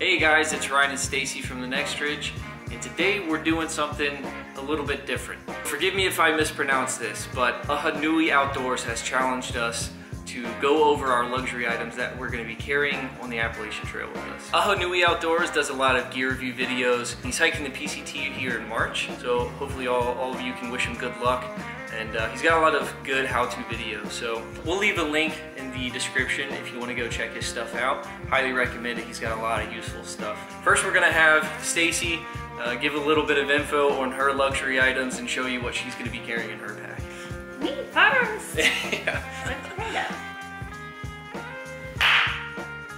Hey guys, it's Ryan and Stacy from TheNextRidge, and today we're doing something a little bit different. Forgive me if I mispronounce this, but Ahonui Outdoors has challenged us to go over our luxury items that we're going to be carrying on the Appalachian Trail with us. Ahonui Outdoors does a lot of gear review videos. He's hiking the PCT here in March, so hopefully all of you can wish him good luck. And he's got a lot of good how-to videos, so we'll leave a link in the description if you want to go check his stuff out. Highly recommend it. He's got a lot of useful stuff. First, we're going to have Stacy give a little bit of info on her luxury items and show you what she's going to be carrying in her pack. Neat photos! Yeah. Let's try that.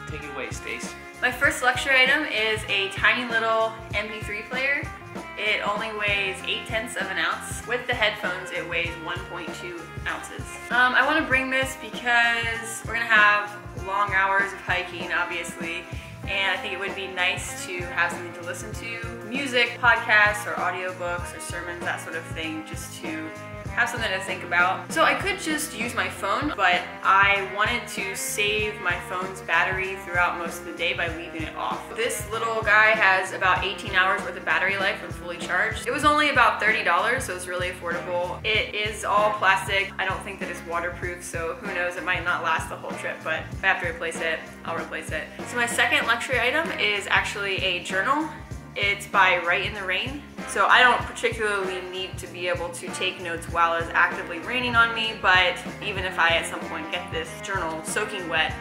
Take it away, Stace. My first luxury item is a tiny little MP3 player. It only weighs 0.8 of an ounce. With the headphones, it weighs 1.2 ounces. I want to bring this because we're going to have long hours of hiking, obviously, and I think it would be nice to have something to listen to. Music, podcasts, or audiobooks, or sermons, that sort of thing, just to have something to think about. So I could just use my phone, but I wanted to save my phone's battery throughout most of the day by leaving it off. This little guy has about 18 hours worth of battery life when fully charged. It was only about $30, so it's really affordable. It is all plastic. I don't think that it's waterproof, so who knows, it might not last the whole trip, but if I have to replace it, I'll replace it. So my second luxury item is actually a journal. It's by Right in the Rain. So I don't particularly need to be able to take notes while it's actively raining on me, but even if I at some point get this journal soaking wet,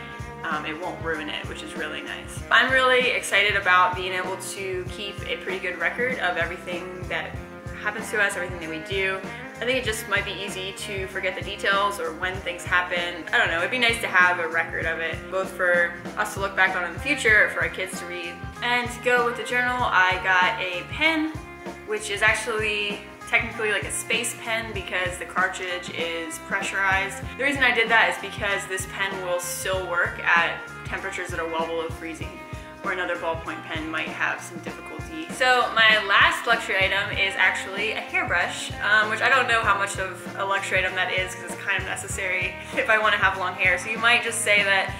it won't ruin it, which is really nice. I'm really excited about being able to keep a pretty good record of everything that happens to us, everything that we do. I think it just might be easy to forget the details or when things happen. I don't know, it'd be nice to have a record of it, both for us to look back on in the future or for our kids to read. And to go with the journal, I got a pen, which is actually technically like a space pen because the cartridge is pressurized. The reason I did that is because this pen will still work at temperatures that are well below freezing, where another ballpoint pen might have some difficulty. So my last luxury item is actually a hairbrush, which I don't know how much of a luxury item that is because it's kind of necessary if I want to have long hair. So you might just say that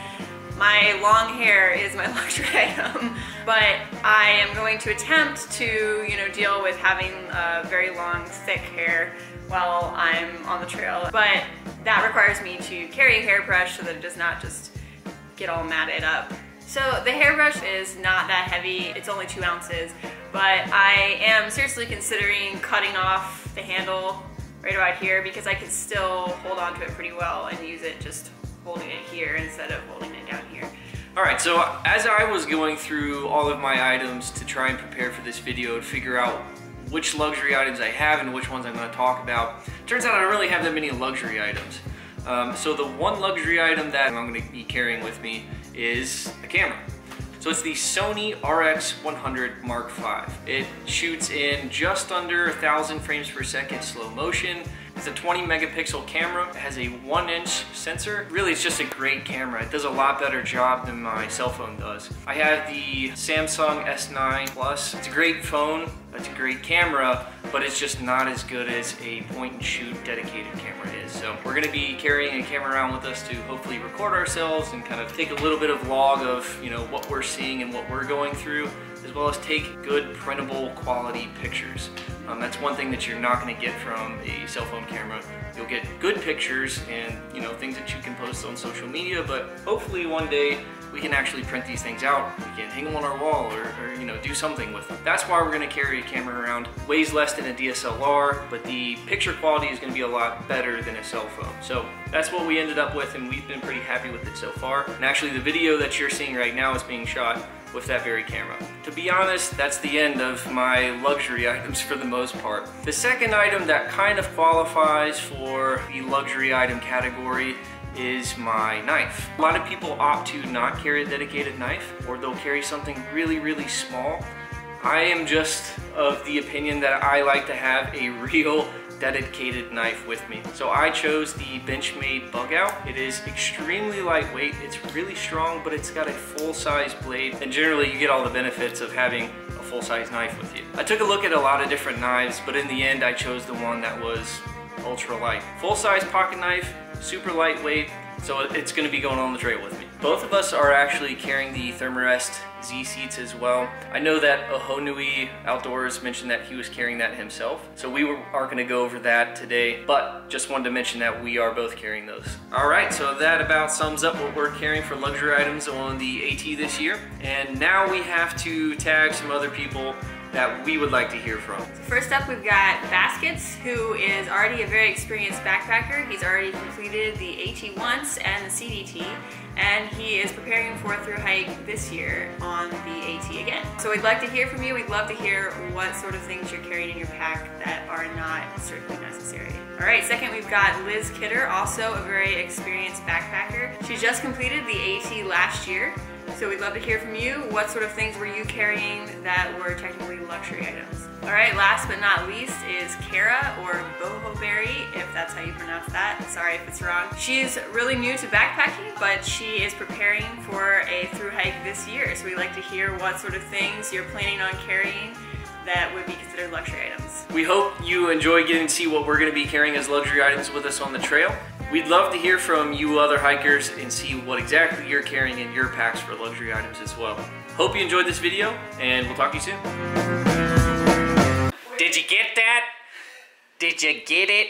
my long hair is my luxury item, but I am going to attempt to, deal with having very long, thick hair while I'm on the trail. But that requires me to carry a hairbrush so that it does not just get all matted up. So the hairbrush is not that heavy, it's only 2 ounces, but I am seriously considering cutting off the handle right about here because I can still hold on to it pretty well and use it just holding it here instead of holding it down here. Alright, so as I was going through all of my items to try and prepare for this video to figure out which luxury items I have and which ones I'm going to talk about, turns out I don't really have that many luxury items. So the one luxury item that I'm going to be carrying with me is a camera. So it's the Sony RX100 Mark V. It shoots in just under 1,000 frames per second slow motion. It's a 20 megapixel camera. It has a 1-inch sensor. Really, it's just a great camera. It does a lot better job than my cell phone does. I have the Samsung S9 Plus. It's a great phone. It's a great camera, but it's just not as good as a point-and-shoot dedicated camera is. So we're going to be carrying a camera around with us to hopefully record ourselves and kind of take a little bit of log of what we're seeing and what we're going through, as well as take good printable quality pictures. That's one thing that you're not going to get from a cell phone camera. You'll get good pictures and things that you can post on social media, but hopefully one day we can actually print these things out. We can hang them on our wall or do something with them. That's why we're going to carry a camera around. Weighs less than a DSLR, but the picture quality is going to be a lot better than a cell phone. So that's what we ended up with, and we've been pretty happy with it so far. And actually the video that you're seeing right now is being shot with that very camera. To be honest, that's the end of my luxury items for the most part. The second item that kind of qualifies for the luxury item category is my knife. A lot of people opt to not carry a dedicated knife, or they'll carry something really, really small. I am just of the opinion that I like to have a real dedicated knife with me. So I chose the Benchmade Bug Out. It is extremely lightweight, it's really strong, but it's got a full-size blade, and generally you get all the benefits of having a full-size knife with you. I took a look at a lot of different knives, but in the end I chose the one that was ultralight. Full-size pocket knife, super lightweight, so it's going to be going on the trail with me. Both of us are actually carrying the Thermarest Z seats as well. I know that Ahonui Outdoors mentioned that he was carrying that himself, so we aren't going to go over that today, but just wanted to mention that we are both carrying those. All right, so that about sums up what we're carrying for luxury items on the AT this year, and now we have to tag some other people that we would like to hear from. First up, we've got Baskets, who is already a very experienced backpacker. He's already completed the AT once and the CDT, and he is preparing for a thru hike this year on the AT again. So we'd like to hear from you. We'd love to hear what sort of things you're carrying in your pack that are not strictly necessary. All right, second we've got Liz Kidder, also a very experienced backpacker. She just completed the AT last year. So we'd love to hear from you. What sort of things were you carrying that were technically luxury items? All right, last but not least is Kara, or Boho Berry, if that's how you pronounce that. Sorry if it's wrong. She's really new to backpacking, but she is preparing for a thru hike this year. So we'd like to hear what sort of things you're planning on carrying that would be considered luxury items. We hope you enjoy getting to see what we're going to be carrying as luxury items with us on the trail. We'd love to hear from you other hikers and see what exactly you're carrying in your packs for luxury items as well. Hope you enjoyed this video, and we'll talk to you soon. Did you get that? Did you get it?